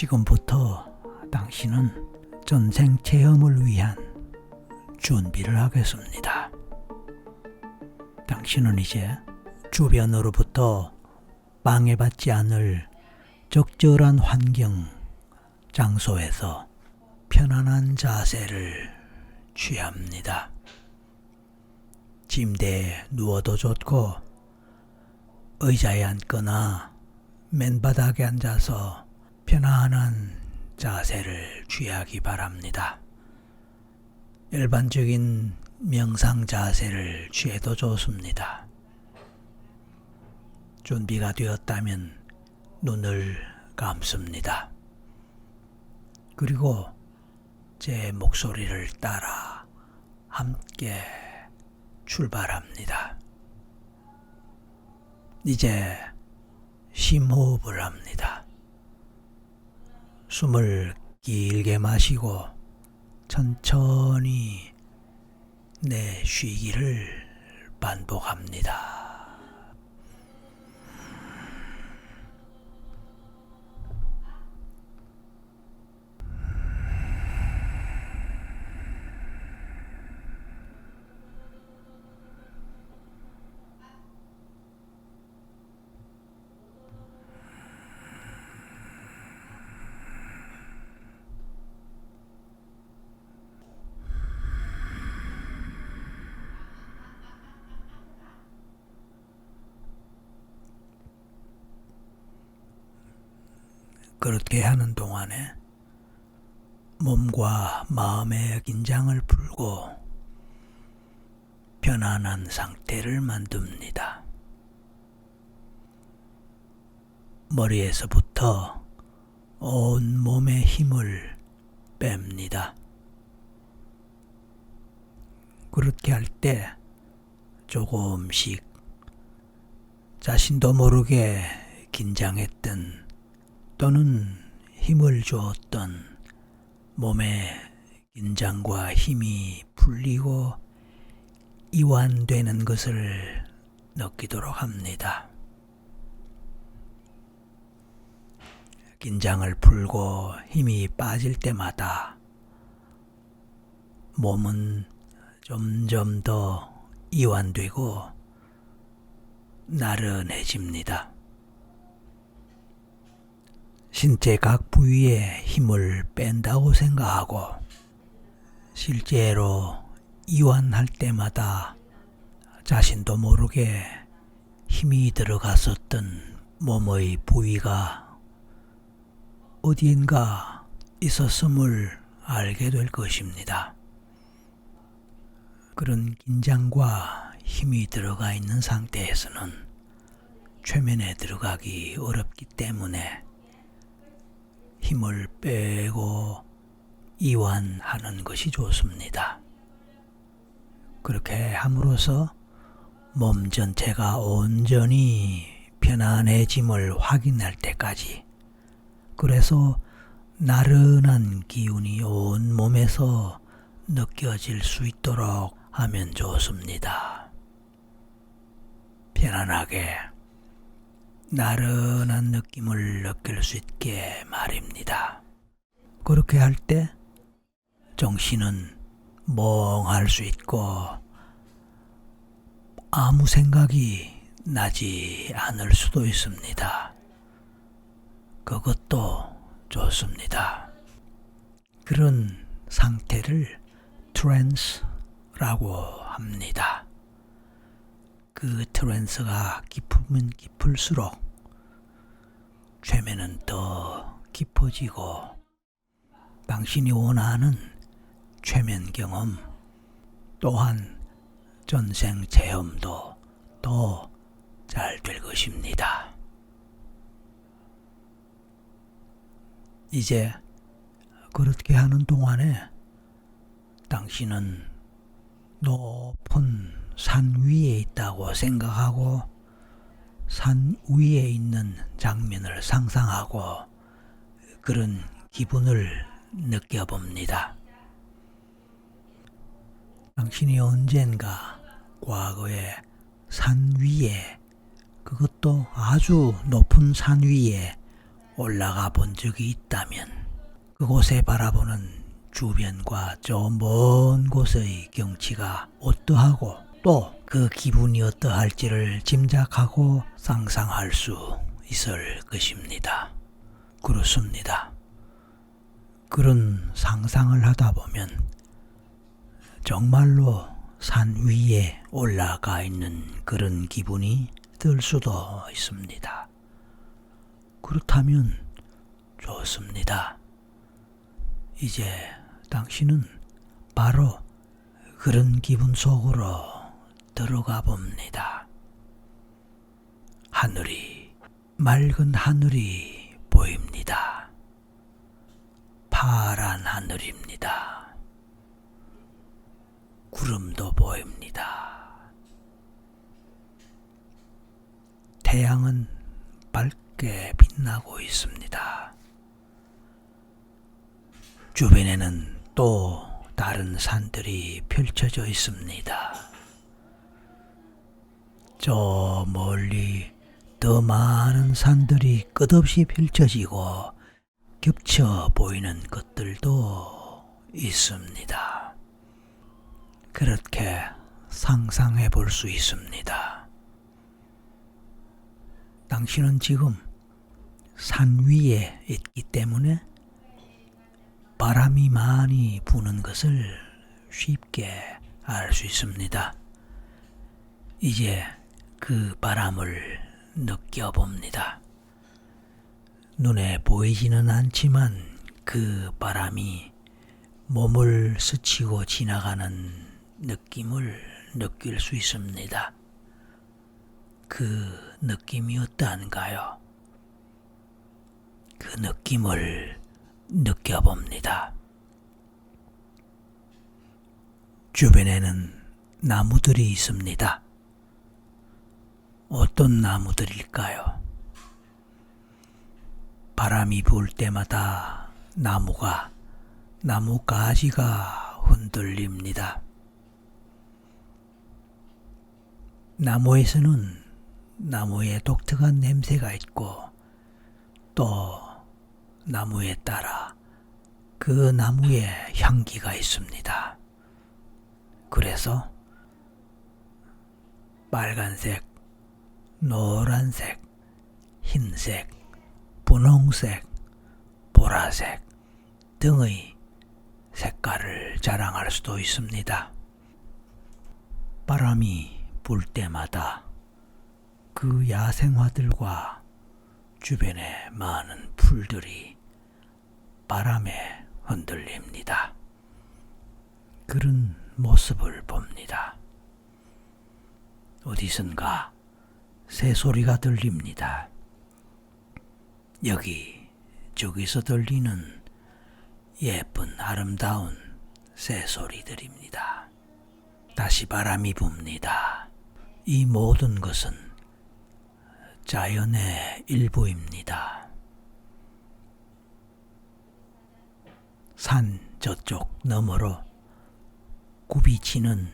지금부터 당신은 전생 체험을 위한 준비를 하겠습니다. 당신은 이제 주변으로부터 방해받지 않을 적절한 환경, 장소에서 편안한 자세를 취합니다. 침대에 누워도 좋고 의자에 앉거나 맨바닥에 앉아서 편안한 자세를 취하기 바랍니다. 일반적인 명상 자세를 취해도 좋습니다. 준비가 되었다면 눈을 감습니다. 그리고 제 목소리를 따라 함께 출발합니다. 이제 심호흡을 합니다. 숨을 길게 마시고 천천히 내쉬기를 반복합니다. 그렇게 하는 동안에 몸과 마음의 긴장을 풀고 편안한 상태를 만듭니다. 머리에서부터 온 몸의 힘을 뺍니다. 그렇게 할 때 조금씩 자신도 모르게 긴장했던 또는 힘을 주었던 몸의 긴장과 힘이 풀리고 이완되는 것을 느끼도록 합니다. 긴장을 풀고 힘이 빠질 때마다 몸은 점점 더 이완되고 나른해집니다. 신체 각 부위에 힘을 뺀다고 생각하고 실제로 이완할 때마다 자신도 모르게 힘이 들어갔었던 몸의 부위가 어디인가 있었음을 알게 될 것입니다. 그런 긴장과 힘이 들어가 있는 상태에서는 최면에 들어가기 어렵기 때문에 힘을 빼고 이완하는 것이 좋습니다. 그렇게 함으로써 몸 전체가 온전히 편안해짐을 확인할 때까지, 그래서 나른한 기운이 온 몸에서 느껴질 수 있도록 하면 좋습니다. 편안하게 나른한 느낌을 느낄 수 있게 말입니다. 그렇게 할 때 정신은 멍할 수 있고 아무 생각이 나지 않을 수도 있습니다. 그것도 좋습니다. 그런 상태를 트랜스라고 합니다. 그 트랜스가 깊으면 깊을수록 최면은 더 깊어지고 당신이 원하는 최면 경험 또한 전생 체험도 더 잘 될 것입니다. 이제 그렇게 하는 동안에 당신은 높은 산 위에 있다고 생각하고 산 위에 있는 장면을 상상하고 그런 기분을 느껴봅니다. 당신이 언젠가 과거에 산 위에, 그것도 아주 높은 산 위에 올라가 본 적이 있다면 그곳에 바라보는 주변과 저 먼 곳의 경치가 어떠하고 또 그 기분이 어떠할지를 짐작하고 상상할 수 있을 것입니다. 그렇습니다. 그런 상상을 하다 보면 정말로 산 위에 올라가 있는 그런 기분이 들 수도 있습니다. 그렇다면 좋습니다. 이제 당신은 바로 그런 기분 속으로 들어가 봅니다. 맑은 하늘이 보입니다. 파란 하늘입니다. 구름도 보입니다. 태양은 밝게 빛나고 있습니다. 주변에는 또 다른 산들이 펼쳐져 있습니다. 저 멀리 더 많은 산들이 끝없이 펼쳐지고 겹쳐 보이는 것들도 있습니다. 그렇게 상상해 볼 수 있습니다. 당신은 지금 산 위에 있기 때문에 바람이 많이 부는 것을 쉽게 알 수 있습니다. 이제 그 바람을 느껴봅니다. 눈에 보이지는 않지만 그 바람이 몸을 스치고 지나가는 느낌을 느낄 수 있습니다. 그 느낌이 어떠한가요? 그 느낌을 느껴봅니다. 주변에는 나무들이 있습니다. 어떤 나무들일까요? 바람이 불 때마다 나무 가지가 흔들립니다. 나무에서는 나무의 독특한 냄새가 있고 또 나무에 따라 그 나무의 향기가 있습니다. 그래서 빨간색, 노란색, 흰색, 분홍색, 보라색 등의 색깔을 자랑할 수도 있습니다. 바람이 불 때마다 그 야생화들과 주변의 많은 풀들이 바람에 흔들립니다. 그런 모습을 봅니다. 어디선가 새소리가 들립니다. 여기 저기서 들리는 예쁜 아름다운 새소리들입니다. 다시 바람이 붑니다. 이 모든 것은 자연의 일부입니다. 산 저쪽 너머로 굽이치는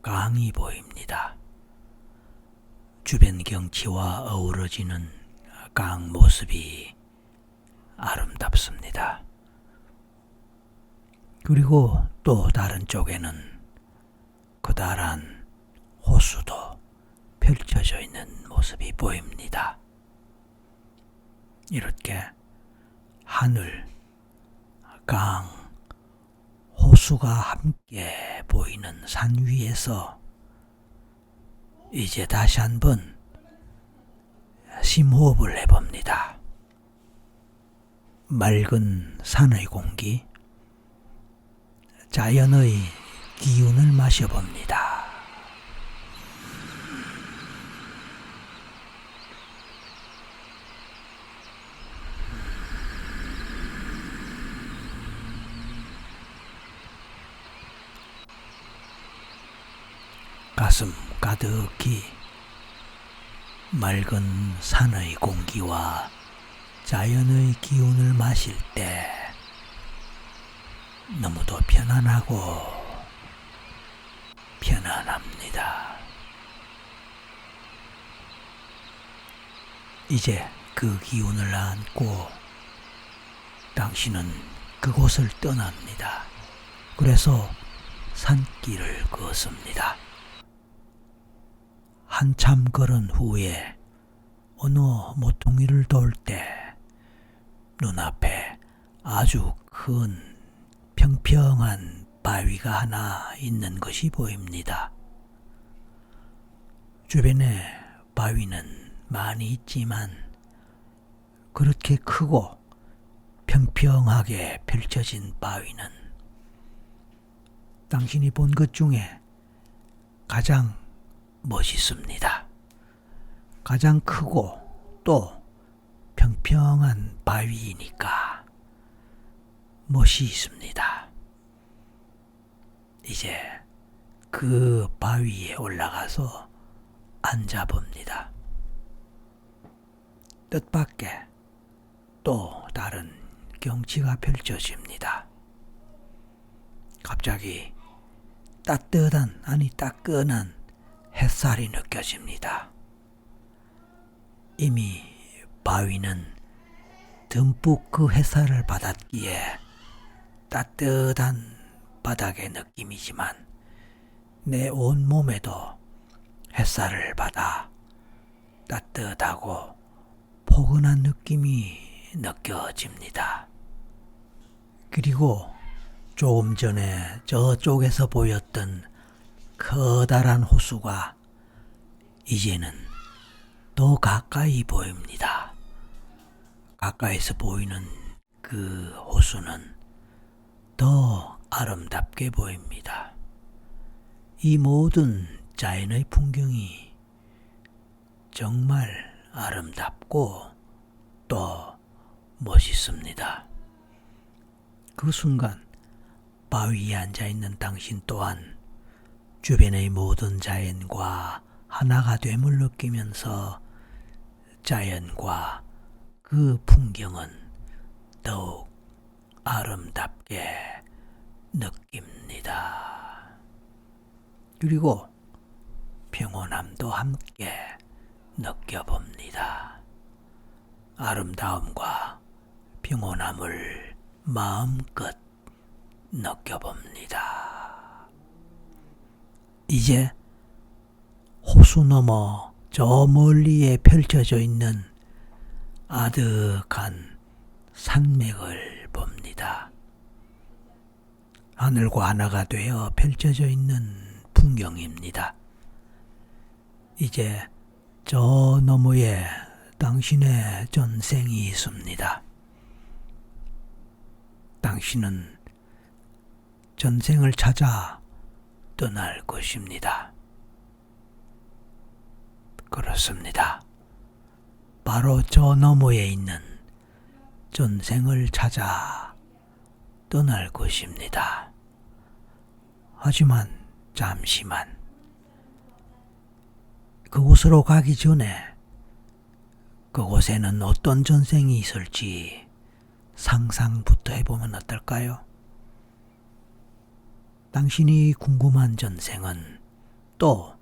강이 보입니다. 주변 경치와 어우러지는 강 모습이 아름답습니다. 그리고 또 다른 쪽에는 커다란 호수도 펼쳐져 있는 모습이 보입니다. 이렇게 하늘, 강, 호수가 함께 보이는 산 위에서 이제 다시 한번 심호흡을 해봅니다. 맑은 산의 공기, 자연의 기운을 마셔봅니다. 가슴 가득히 맑은 산의 공기와 자연의 기운을 마실 때 너무도 편안하고 편안합니다. 이제 그 기운을 안고 당신은 그곳을 떠납니다. 그래서 산길을 걷습니다. 한참 걸은 후에 어느 모퉁이를 돌 때 눈앞에 아주 큰 평평한 바위가 하나 있는 것이 보입니다. 주변에 바위는 많이 있지만 그렇게 크고 평평하게 펼쳐진 바위는 당신이 본 것 중에 가장 멋있습니다. 가장 크고 또 평평한 바위이니까 멋이 있습니다. 이제 그 바위에 올라가서 앉아봅니다. 뜻밖의 또 다른 경치가 펼쳐집니다. 갑자기 따뜻한, 아니 따끈한 햇살이 느껴집니다. 이미 바위는 듬뿍 그 햇살을 받았기에 따뜻한 바닥의 느낌이지만 내 온 몸에도 햇살을 받아 따뜻하고 포근한 느낌이 느껴집니다. 그리고 조금 전에 저쪽에서 보였던 커다란 호수가 이제는 더 가까이 보입니다. 가까이서 보이는 그 호수는 더 아름답게 보입니다. 이 모든 자연의 풍경이 정말 아름답고 또 멋있습니다. 그 순간 바위에 앉아있는 당신 또한 주변의 모든 자연과 하나가 됨을 느끼면서 자연과 그 풍경은 더욱 아름답게 느낍니다. 그리고 평온함도 함께 느껴봅니다. 아름다움과 평온함을 마음껏 느껴봅니다. 이제 호수 너머 저 멀리에 펼쳐져 있는 아득한 산맥을 봅니다. 하늘과 하나가 되어 펼쳐져 있는 풍경입니다. 이제 저 너머에 당신의 전생이 있습니다. 당신은 전생을 찾아 떠날 것입니다. 그렇습니다. 바로 저 너머에 있는 전생을 찾아 떠날 것입니다. 하지만 잠시만, 그곳으로 가기 전에 그곳에는 어떤 전생이 있을지 상상부터 해보면 어떨까요? 당신이 궁금한 전생은 또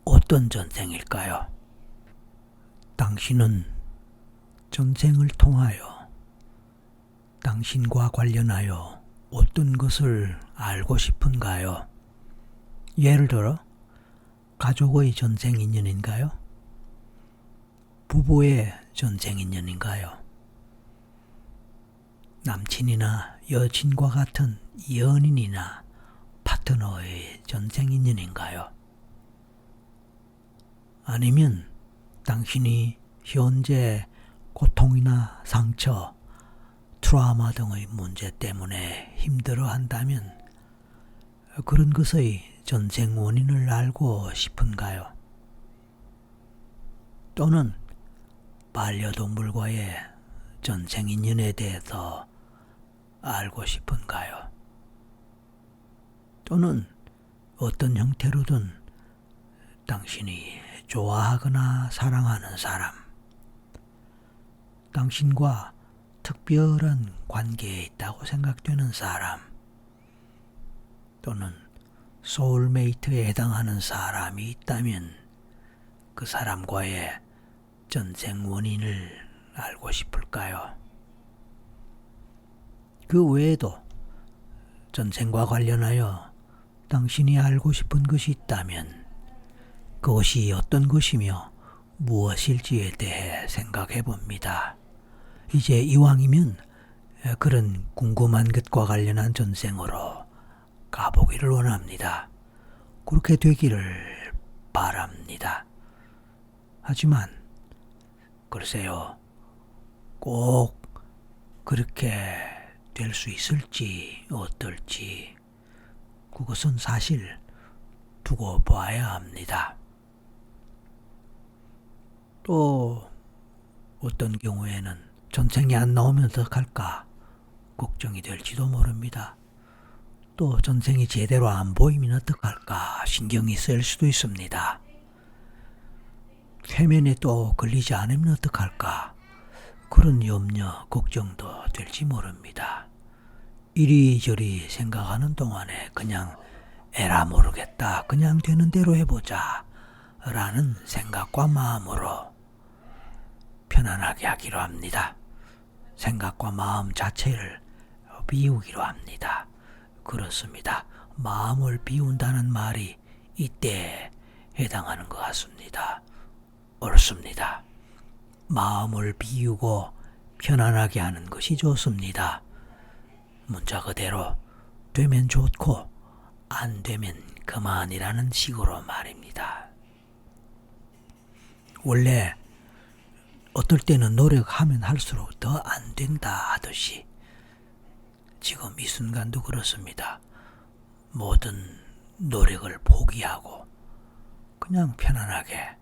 어떤 전생일까요? 당신은 전생을 통하여 당신과 관련하여 어떤 것을 알고 싶은가요? 예를 들어 가족의 전생 인연인가요? 부부의 전생 인연인가요? 남친이나 여친과 같은 연인이나 파트너의 전생 인연인가요? 아니면 당신이 현재 고통이나 상처, 트라우마 등의 문제 때문에 힘들어한다면 그런 것의 전생 원인을 알고 싶은가요? 또는 반려동물과의 전생 인연에 대해서 알고 싶은가요? 또는 어떤 형태로든 당신이 좋아하거나 사랑하는 사람, 당신과 특별한 관계에 있다고 생각되는 사람, 또는 소울메이트에 해당하는 사람이 있다면 그 사람과의 전생 원인을 알고 싶을까요? 그 외에도 전생과 관련하여 당신이 알고 싶은 것이 있다면 그것이 어떤 것이며 무엇일지에 대해 생각해 봅니다. 이제 이왕이면 그런 궁금한 것과 관련한 전생으로 가보기를 원합니다. 그렇게 되기를 바랍니다. 하지만 글쎄요, 꼭 그렇게 될 수 있을지 어떨지 그것은 사실 두고 봐야 합니다. 또 어떤 경우에는 전생이 안 나오면 어떡할까 걱정이 될지도 모릅니다. 또 전생이 제대로 안 보이면 어떡할까 신경이 쓰일 수도 있습니다. 최면에 또 걸리지 않으면 어떡할까 그런 염려, 걱정도 될지 모릅니다. 이리저리 생각하는 동안에 그냥 에라 모르겠다, 그냥 되는 대로 해보자 라는 생각과 마음으로 편안하게 하기로 합니다. 생각과 마음 자체를 비우기로 합니다. 그렇습니다. 마음을 비운다는 말이 이때에 해당하는 것 같습니다. 옳습니다. 마음을 비우고 편안하게 하는 것이 좋습니다. 문자 그대로 되면 좋고 안 되면 그만이라는 식으로 말입니다. 원래 어떨 때는 노력하면 할수록 더 안 된다 하듯이 지금 이 순간도 그렇습니다. 모든 노력을 포기하고 그냥 편안하게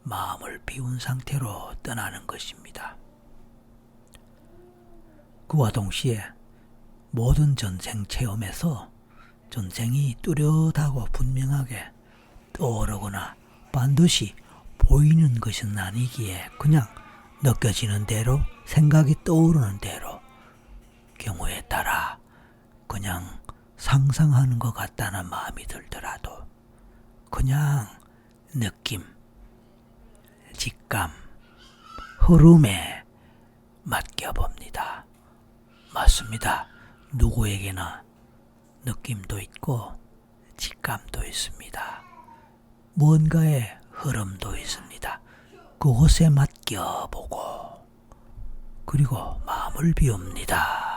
마음을 비운 상태로 떠나는 것입니다. 그와 동시에 모든 전생 체험에서 전생이 뚜렷하고 분명하게 떠오르거나 반드시 보이는 것은 아니기에 그냥 느껴지는 대로 생각이 떠오르는 대로 경우에 따라 그냥 상상하는 것 같다는 마음이 들더라도 그냥 느낌, 직감, 흐름에 맡겨봅니다. 맞습니다. 누구에게나 느낌도 있고 직감도 있습니다. 뭔가의 흐름도 있습니다. 그곳에 맡겨보고 그리고 마음을 비웁니다.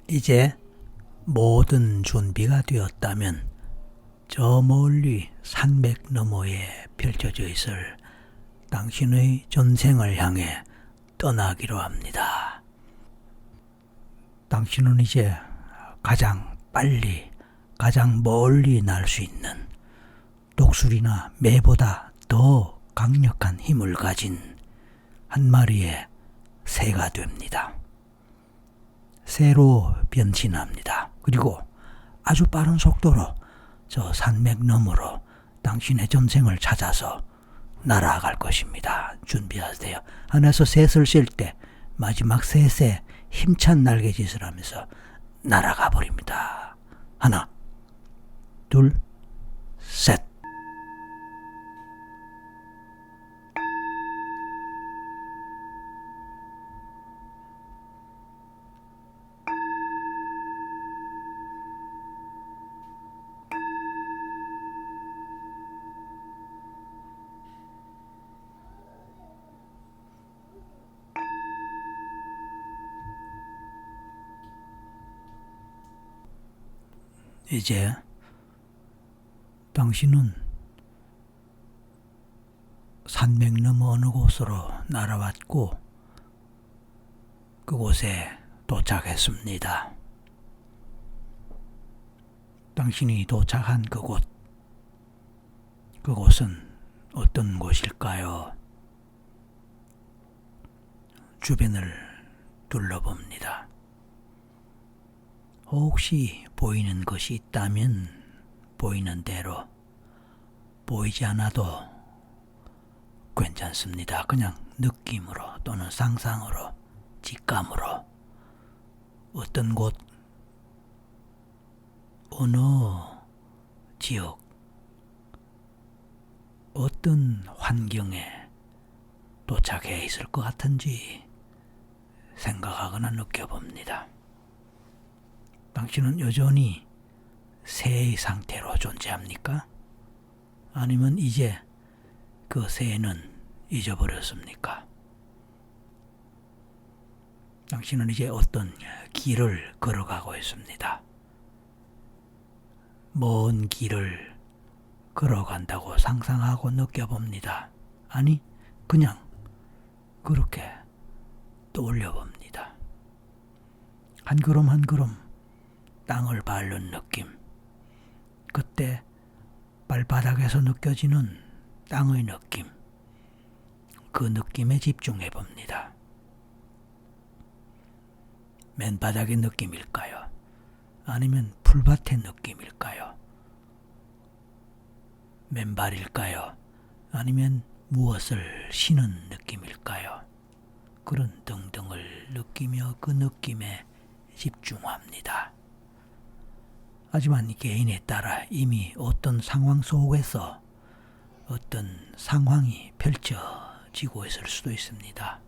이제 모든 준비가 되었다면 저 멀리 산맥 너머에 펼쳐져 있을 당신의 전생을 향해 떠나기로 합니다. 당신은 이제 가장 빨리 가장 멀리 날 수 있는 독수리나 매보다 더 강력한 힘을 가진 한 마리의 새가 됩니다. 새로 변신합니다. 그리고 아주 빠른 속도로 저 산맥 너머로 당신의 전생을 찾아서 날아갈 것입니다. 준비하세요. 하늘에서 셋을 셀 때 마지막 셋에 힘찬 날개짓을 하면서 날아가 버립니다. 하나, 둘, 셋. 이제 당신은 산맥 너머 어느 곳으로 날아왔고 그곳에 도착했습니다. 당신이 도착한 그곳은 어떤 곳일까요? 주변을 둘러봅니다. 혹시 보이는 것이 있다면 보이는 대로, 보이지 않아도 괜찮습니다. 그냥 느낌으로 또는 상상으로, 직감으로 어떤 곳, 어느 지역, 어떤 어떤 환경에 도착해 있을 것 같은지 생각하거나 느껴봅니다. 당신은 여전히 새의 상태로 존재합니까? 아니면 이제 그 새는 잊어버렸습니까? 당신은 이제 어떤 길을 걸어가고 있습니다. 먼 길을 걸어간다고 상상하고 느껴봅니다. 아니, 그냥 그렇게 떠올려봅니다. 한 걸음 한 걸음 땅을 밟는 느낌, 그때 발바닥에서 느껴지는 땅의 느낌, 그 느낌에 집중해 봅니다. 맨바닥의 느낌일까요? 아니면 풀밭의 느낌일까요? 맨발일까요? 아니면 무엇을 신은 느낌일까요? 그런 등등을 느끼며 그 느낌에 집중합니다. 하지만 개인에 따라 이미 어떤 상황 속에서 어떤 상황이 펼쳐지고 있을 수도 있습니다.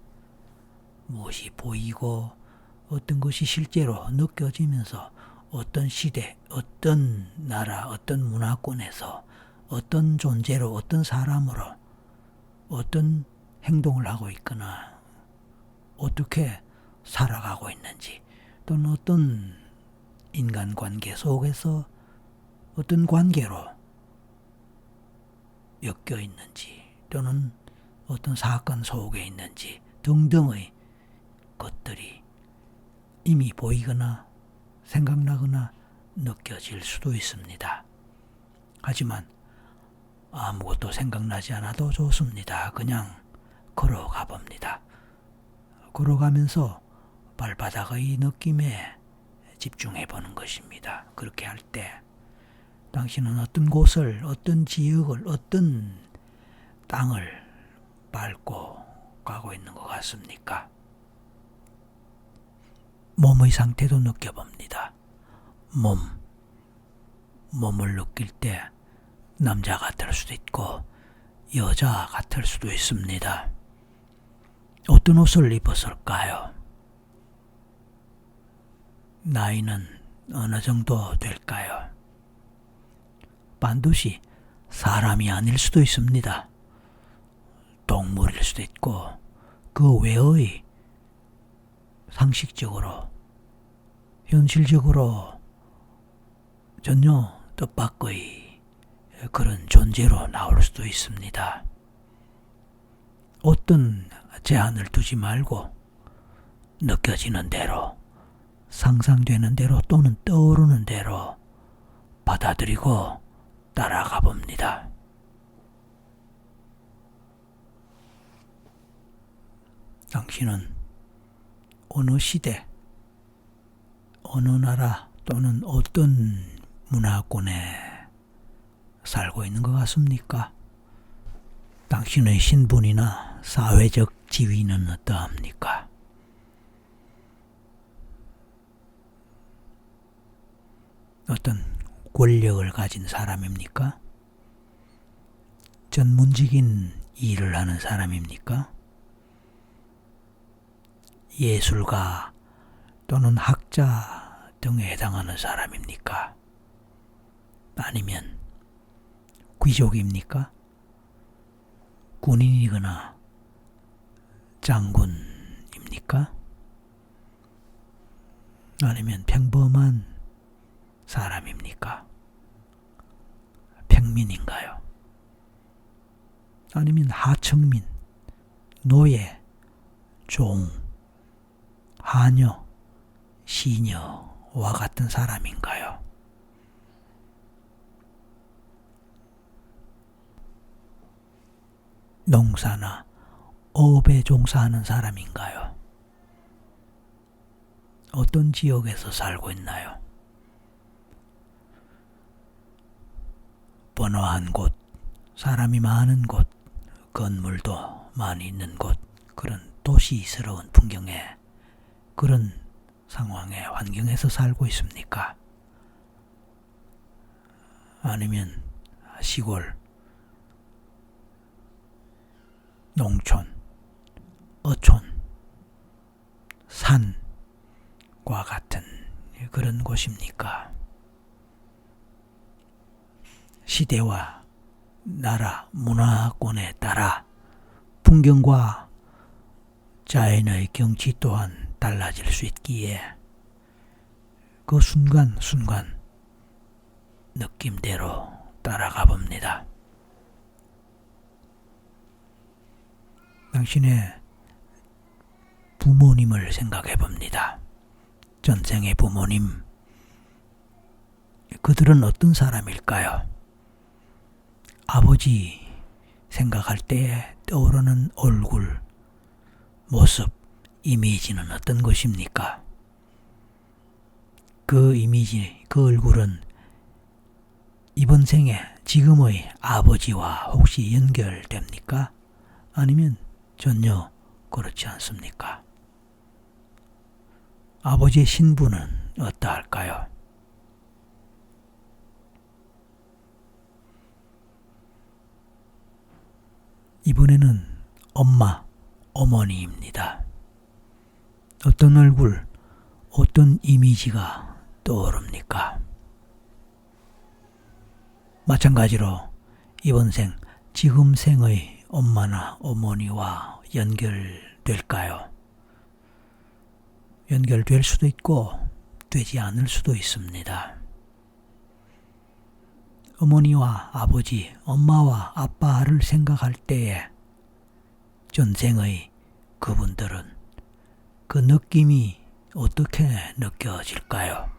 무엇이 보이고 어떤 것이 실제로 느껴지면서 어떤 시대, 어떤 나라, 어떤 문화권에서 어떤 존재로, 어떤 사람으로 어떤 행동을 하고 있거나 어떻게 살아가고 있는지, 또는 어떤 인간관계 속에서 어떤 관계로 엮여 있는지, 또는 어떤 사건 속에 있는지 등등의 것들이 이미 보이거나 생각나거나 느껴질 수도 있습니다. 하지만 아무것도 생각나지 않아도 좋습니다. 그냥 걸어가 봅니다. 걸어가면서 발바닥의 느낌에 집중해 보는 것입니다. 그렇게 할 때 당신은 어떤 곳을, 어떤 지역을, 어떤 땅을 밟고 가고 있는 것 같습니까? 몸의 상태도 느껴봅니다. 몸을 느낄 때 남자 같을 수도 있고 여자 같을 수도 있습니다. 어떤 옷을 입었을까요? 나이는 어느 정도 될까요? 반드시 사람이 아닐 수도 있습니다. 동물일 수도 있고 그 외의 상식적으로, 현실적으로 전혀 뜻밖의 그런 존재로 나올 수도 있습니다. 어떤 제한을 두지 말고 느껴지는 대로, 상상되는 대로, 또는 떠오르는 대로 받아들이고 따라가 봅니다. 당신은 어느 시대, 어느 나라 또는 어떤 문화권에 살고 있는 것 같습니까? 당신의 신분이나 사회적 지위는 어떠합니까? 어떤 권력을 가진 사람입니까? 전문적인 일을 하는 사람입니까? 예술가 또는 학자 등에 해당하는 사람입니까? 아니면 귀족입니까? 군인이거나 장군입니까? 아니면 평범한 사람입니까? 평민인가요? 아니면 하층민, 노예, 종, 하녀, 시녀와 같은 사람인가요? 농사나 업에 종사하는 사람인가요? 어떤 지역에서 살고 있나요? 번화한 곳, 사람이 많은 곳, 건물도 많이 있는 곳, 그런 도시스러운 풍경에, 그런 상황의 환경에서 살고 있습니까? 아니면 시골, 농촌, 어촌, 산과 같은 그런 곳입니까? 시대와 나라, 문화권에 따라 풍경과 자연의 경치 또한 달라질 수 있기에 그 순간순간 느낌대로 따라가 봅니다. 당신의 부모님을 생각해 봅니다. 전생의 부모님, 그들은 어떤 사람일까요? 아버지 생각할 때 떠오르는 얼굴, 모습, 이미지는 어떤 것입니까? 그 이미지, 그 얼굴은 이번 생에 지금의 아버지와 혹시 연결됩니까? 아니면 전혀 그렇지 않습니까? 아버지의 신분은 어떠할까요? 이번에는 엄마, 어머니입니다. 어떤 얼굴, 어떤 이미지가 떠오릅니까? 마찬가지로 이번 생, 지금 생의 엄마나 어머니와 연결될까요? 연결될 수도 있고 되지 않을 수도 있습니다. 어머니와 아버지, 엄마와 아빠를 생각할 때에 전생의 그분들은 그 느낌이 어떻게 느껴질까요?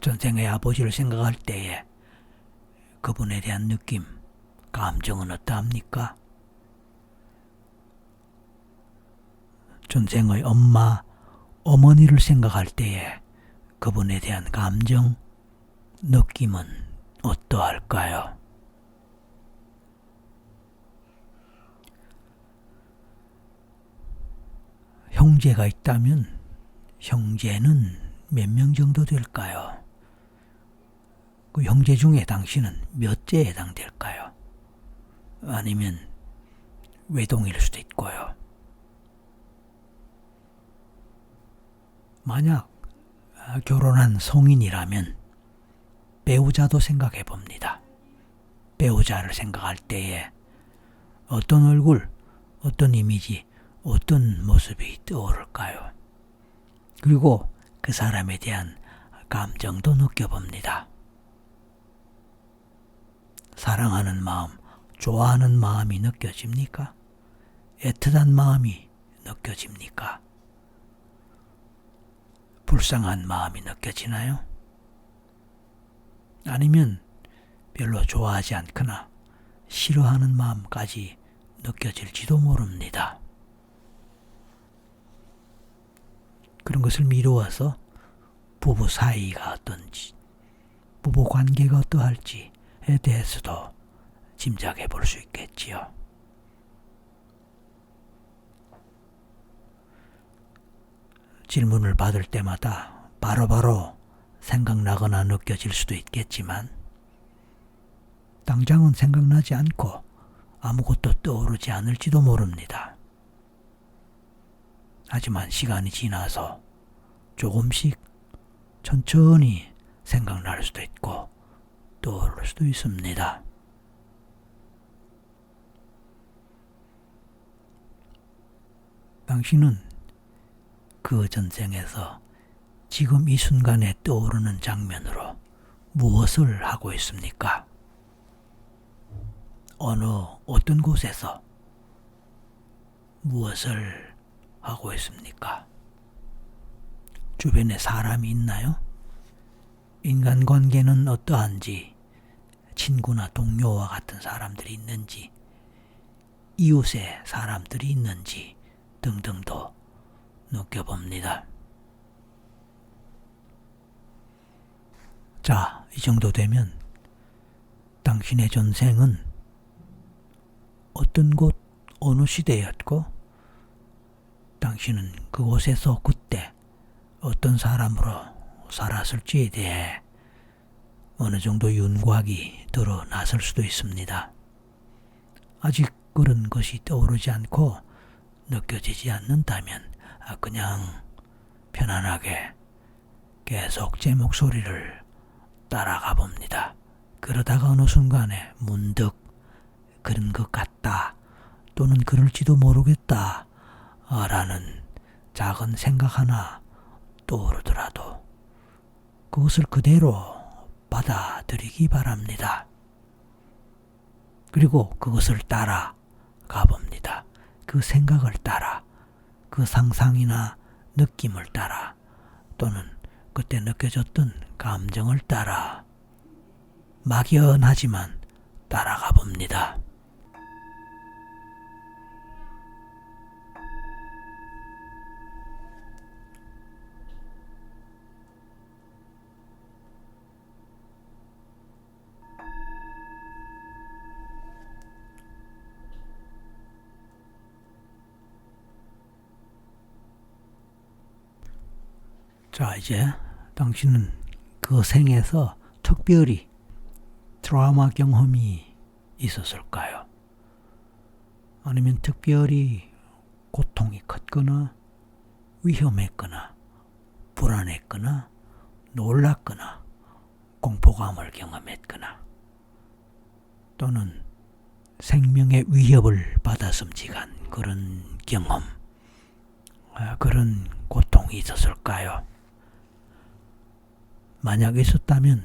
전생의 아버지를 생각할 때에 그분에 대한 느낌, 감정은 어떠합니까? 전생의 엄마, 어머니를 생각할 때에 그분에 대한 감정, 느낌은 어떠할까요? 형제가 있다면 형제는 몇 명 정도 될까요? 그 형제 중에 당신은 몇째에 해당될까요? 아니면 외동일 수도 있고요. 만약 결혼한 성인이라면 배우자도 생각해 봅니다. 배우자를 생각할 때에 어떤 얼굴, 어떤 이미지, 어떤 모습이 떠오를까요? 그리고 그 사람에 대한 감정도 느껴봅니다. 사랑하는 마음, 좋아하는 마음이 느껴집니까? 애틋한 마음이 느껴집니까? 불쌍한 마음이 느껴지나요? 아니면 별로 좋아하지 않거나 싫어하는 마음까지 느껴질지도 모릅니다. 그런 것을 미루어서 부부 사이가 어떤지, 부부 관계가 어떠할지에 대해서도 짐작해 볼 수 있겠지요. 질문을 받을 때마다 바로바로 생각나거나 느껴질 수도 있겠지만 당장은 생각나지 않고 아무것도 떠오르지 않을지도 모릅니다. 하지만 시간이 지나서 조금씩 천천히 생각날 수도 있고 떠오를 수도 있습니다. 당신은 그 전생에서 지금 이 순간에 떠오르는 장면으로 무엇을 하고 있습니까? 어떤 곳에서 무엇을 하고 있습니까? 주변에 사람이 있나요? 인간관계는 어떠한지, 친구나 동료와 같은 사람들이 있는지, 이웃에 사람들이 있는지 등등도 느껴봅니다. 자, 이 정도 되면 당신의 전생은 어떤 곳, 어느 시대였고 당신은 그곳에서 그때 어떤 사람으로 살았을지에 대해 어느 정도 윤곽이 드러났을 수도 있습니다. 아직 그런 것이 떠오르지 않고 느껴지지 않는다면 그냥 편안하게 계속 제 목소리를 따라가 봅니다. 그러다가 어느 순간에 문득 그런 것 같다 또는 그럴지도 모르겠다 라는 작은 생각 하나 떠오르더라도 그것을 그대로 받아들이기 바랍니다. 그리고 그것을 따라 가봅니다. 그 생각을 따라, 그 상상이나 느낌을 따라, 또는 그때 느껴졌던 감정을 따라 막연하지만 따라가 봅니다. 자, 이제 당신은 그 생에서 특별히 트라우마 경험이 있었을까요? 아니면 특별히 고통이 컸거나 위험했거나 불안했거나 놀랐거나 공포감을 경험했거나 또는 생명의 위협을 받아섬직한 그런 경험, 그런 고통이 있었을까요? 만약 있었다면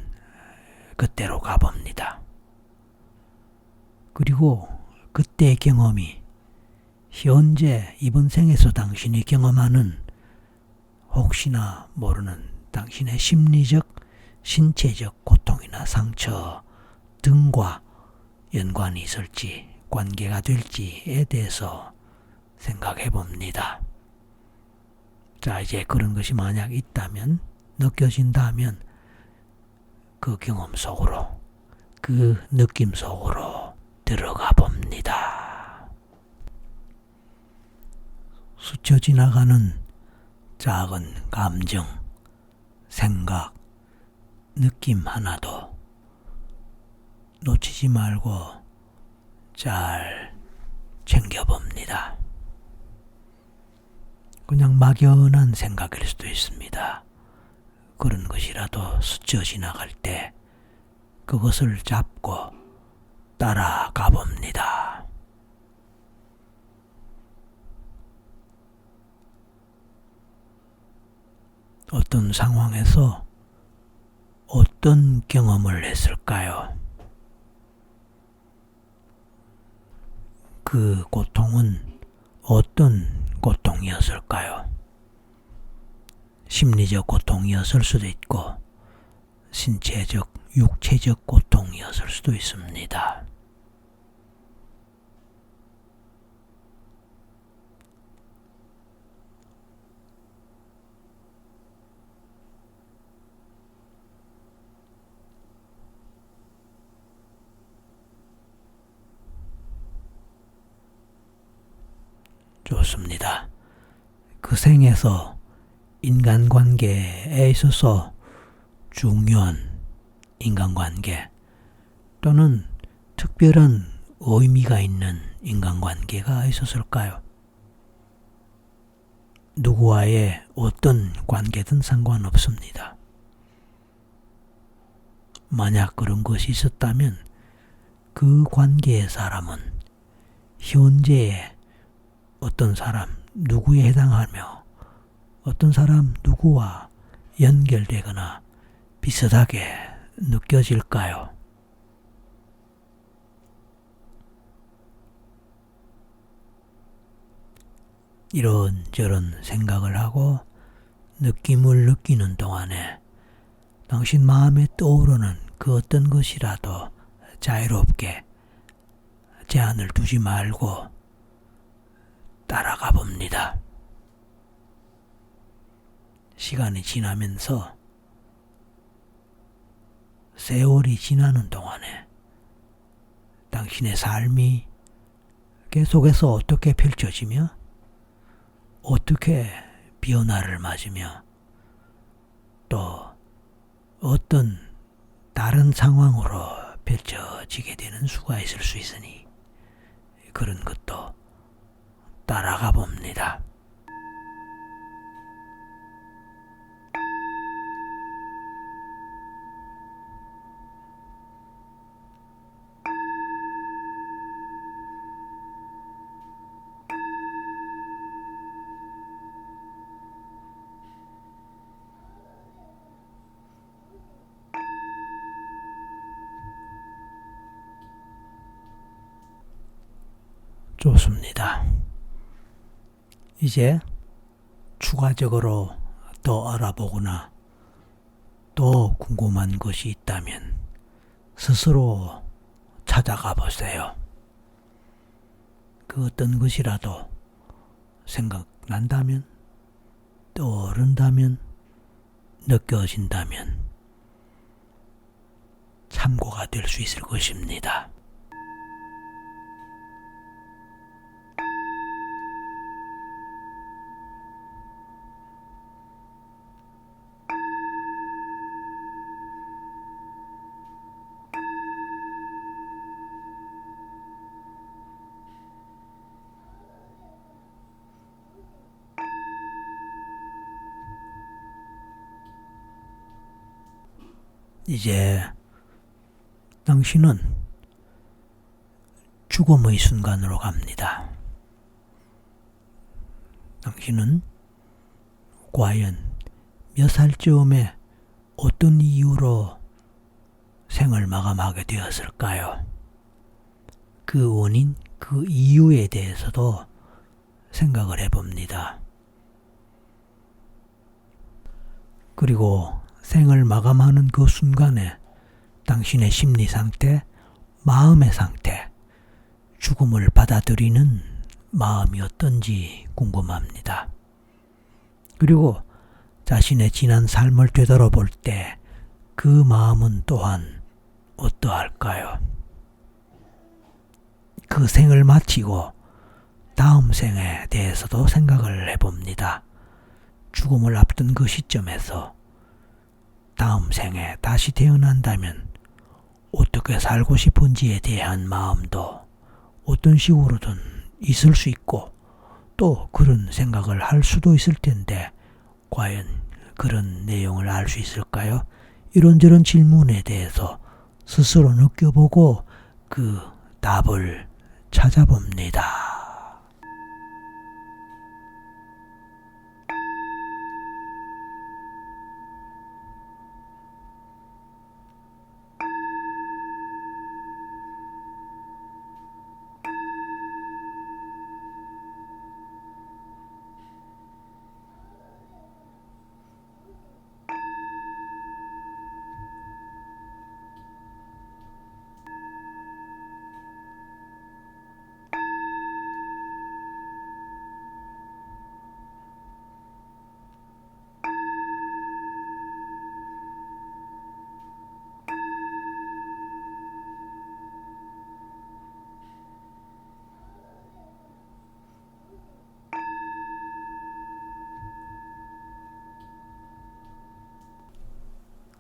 그때로 가봅니다. 그리고 그때의 경험이 현재 이번 생에서 당신이 경험하는 혹시나 모르는 당신의 심리적, 신체적 고통이나 상처 등과 연관이 있을지 관계가 될지에 대해서 생각해 봅니다. 자, 이제 그런 것이 만약 있다면, 느껴진다면 그 경험 속으로, 그 느낌 속으로 들어가 봅니다. 스쳐 지나가는 작은 감정, 생각, 느낌 하나도 놓치지 말고 잘 챙겨봅니다. 그냥 막연한 생각일 수도 있습니다. 그런 것이라도 스쳐 지나갈 때 그것을 잡고 따라가 봅니다. 어떤 상황에서 어떤 경험을 했을까요? 그 고통은 어떤 고통이었을까요? 심리적 고통이었을 수도 있고 신체적, 육체적 고통이었을 수도 있습니다. 좋습니다. 그 생에서 인간관계에 있어서 중요한 인간관계 또는 특별한 의미가 있는 인간관계가 있었을까요? 누구와의 어떤 관계든 상관없습니다. 만약 그런 것이 있었다면 그 관계의 사람은 현재의 어떤 사람 누구에 해당하며 어떤 사람 누구와 연결되거나 비슷하게 느껴질까요? 이런저런 생각을 하고 느낌을 느끼는 동안에 당신 마음에 떠오르는 그 어떤 것이라도 자유롭게 제한을 두지 말고 따라가 봅니다. 시간이 지나면서 세월이 지나는 동안에 당신의 삶이 계속해서 어떻게 펼쳐지며 어떻게 변화를 맞으며 또 어떤 다른 상황으로 펼쳐지게 되는 수가 있을 수 있으니 그런 것도 따라가 봅니다. 좋습니다. 이제 추가적으로 더 알아보거나 또 궁금한 것이 있다면 스스로 찾아가 보세요. 그 어떤 것이라도 생각난다면, 떠오른다면, 느껴진다면 참고가 될 수 있을 것입니다. 이제 당신은 죽음의 순간으로 갑니다. 당신은 과연 몇 살쯤에 어떤 이유로 생을 마감하게 되었을까요? 그 원인, 그 이유에 대해서도 생각을 해봅니다. 그리고 생을 마감하는 그 순간에 당신의 심리 상태, 마음의 상태, 죽음을 받아들이는 마음이 어떤지 궁금합니다. 그리고 자신의 지난 삶을 되돌아볼 때 그 마음은 또한 어떠할까요? 그 생을 마치고 다음 생에 대해서도 생각을 해봅니다. 죽음을 앞둔 그 시점에서 다음 생에 다시 태어난다면 어떻게 살고 싶은지에 대한 마음도 어떤 식으로든 있을 수 있고 또 그런 생각을 할 수도 있을 텐데 과연 그런 내용을 알 수 있을까요? 이런저런 질문에 대해서 스스로 느껴보고 그 답을 찾아봅니다.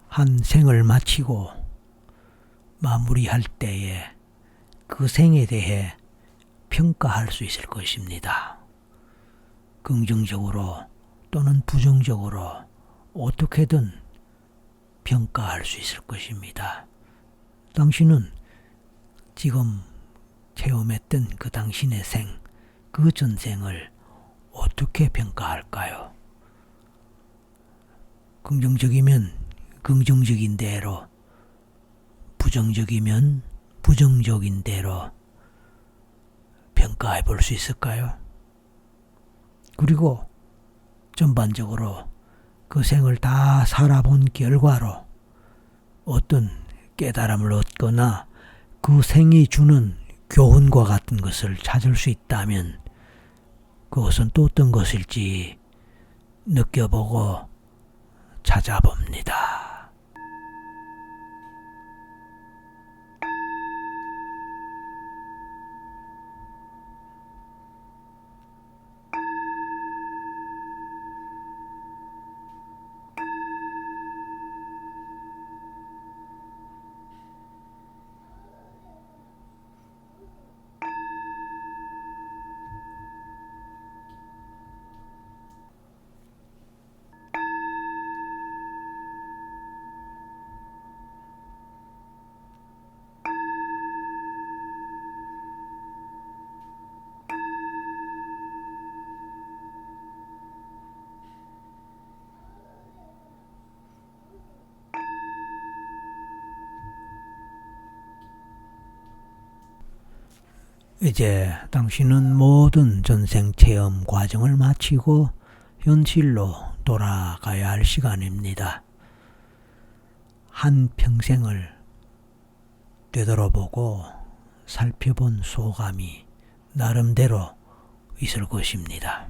한 생을 마치고 마무리할 때에 그 생에 대해 평가할 수 있을 것입니다. 긍정적으로 또는 부정적으로 어떻게든 평가할 수 있을 것입니다. 당신은 지금 체험했던 그 당신의 생, 그 전생을 어떻게 평가할까요? 긍정적이면 긍정적인 대로, 부정적이면 부정적인 대로 평가해 볼 수 있을까요? 그리고 전반적으로 그 생을 다 살아본 결과로 어떤 깨달음을 얻거나 그 생이 주는 교훈과 같은 것을 찾을 수 있다면 그것은 또 어떤 것일지 느껴보고 찾아봅니다. 이제 당신은 모든 전생 체험 과정을 마치고 현실로 돌아가야 할 시간입니다. 한 평생을 되돌아보고 살펴본 소감이 나름대로 있을 것입니다.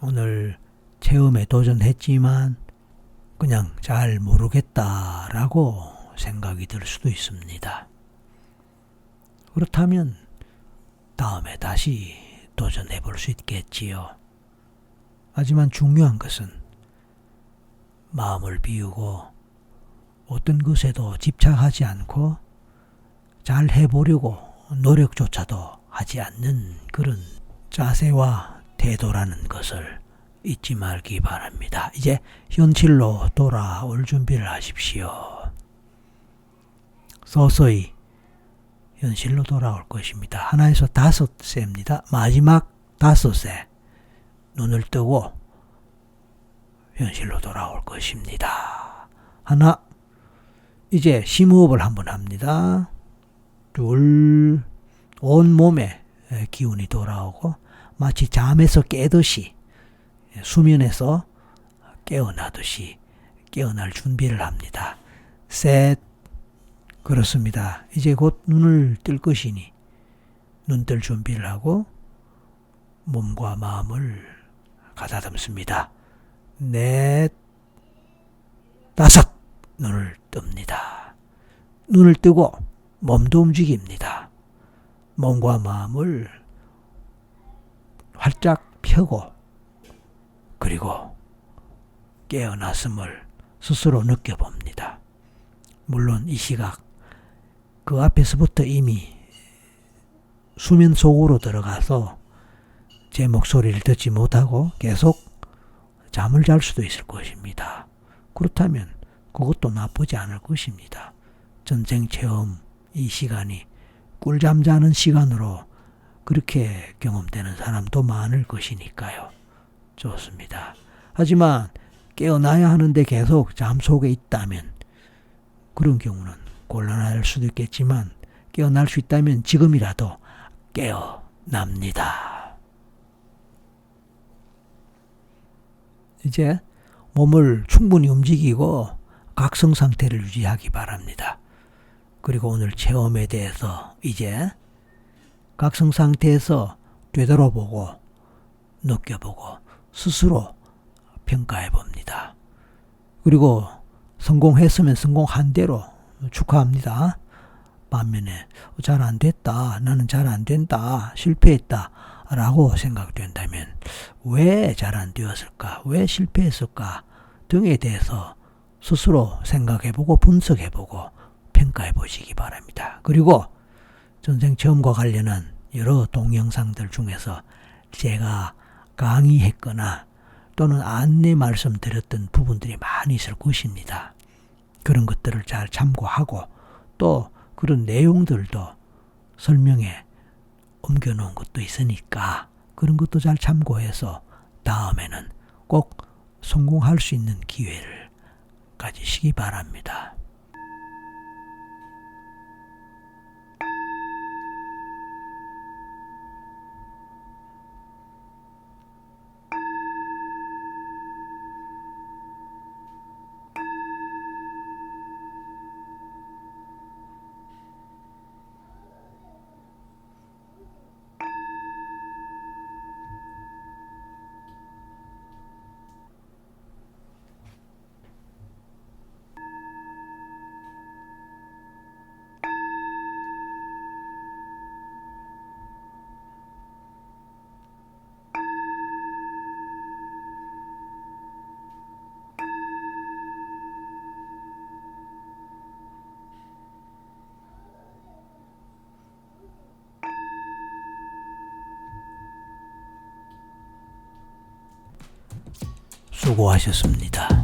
오늘 체험에 도전했지만 그냥 잘 모르겠다라고 생각이 들 수도 있습니다. 그렇다면 다음에 다시 도전해 볼 수 있겠지요. 하지만 중요한 것은 마음을 비우고 어떤 것에도 집착하지 않고 잘 해보려고 노력조차도 하지 않는 그런 자세와 태도라는 것을 잊지 말기 바랍니다. 이제 현실로 돌아올 준비를 하십시오. 서서히 현실로 돌아올 것입니다. 하나에서 5세입니다. 마지막 5세 눈을 뜨고 현실로 돌아올 것입니다. 하나, 이제 심호흡을 한번 합니다. 둘, 온몸에 기운이 돌아오고 마치 잠에서 깨듯이 수면에서 깨어나듯이 깨어날 준비를 합니다. 셋, 그렇습니다. 이제 곧 눈을 뜰 것이니 눈 뜰 준비를 하고 몸과 마음을 가다듬습니다. 넷, 5, 눈을 뜹니다. 눈을 뜨고 몸도 움직입니다. 몸과 마음을 활짝 펴고 그리고 깨어났음을 스스로 느껴봅니다. 물론 이 시각 그 앞에서부터 이미 수면 속으로 들어가서 제 목소리를 듣지 못하고 계속 잠을 잘 수도 있을 것입니다. 그렇다면 그것도 나쁘지 않을 것입니다. 전생 체험 이 시간이 꿀잠 자는 시간으로 그렇게 경험되는 사람도 많을 것이니까요. 좋습니다. 하지만 깨어나야 하는데 계속 잠 속에 있다면 그런 경우는 곤란할 수도 있겠지만 깨어날 수 있다면 지금이라도 깨어납니다. 이제 몸을 충분히 움직이고 각성 상태를 유지하기 바랍니다. 그리고 오늘 체험에 대해서 이제 각성 상태에서 되돌아보고 느껴보고 스스로 평가해 봅니다. 그리고 성공했으면 성공한 대로 축하합니다. 반면에 잘 안 됐다, 나는 잘 안 된다, 실패했다 라고 생각된다면 왜 잘 안 되었을까, 왜 실패했을까 등에 대해서 스스로 생각해보고 분석해보고 평가해보시기 바랍니다. 그리고 전생 체험과 관련한 여러 동영상들 중에서 제가 강의했거나 또는 안내 말씀드렸던 부분들이 많이 있을 것입니다. 그런 것들을 잘 참고하고 또 그런 내용들도 설명에 옮겨놓은 것도 있으니까 그런 것도 잘 참고해서 다음에는 꼭 성공할 수 있는 기회를 가지시기 바랍니다. 수고하셨습니다.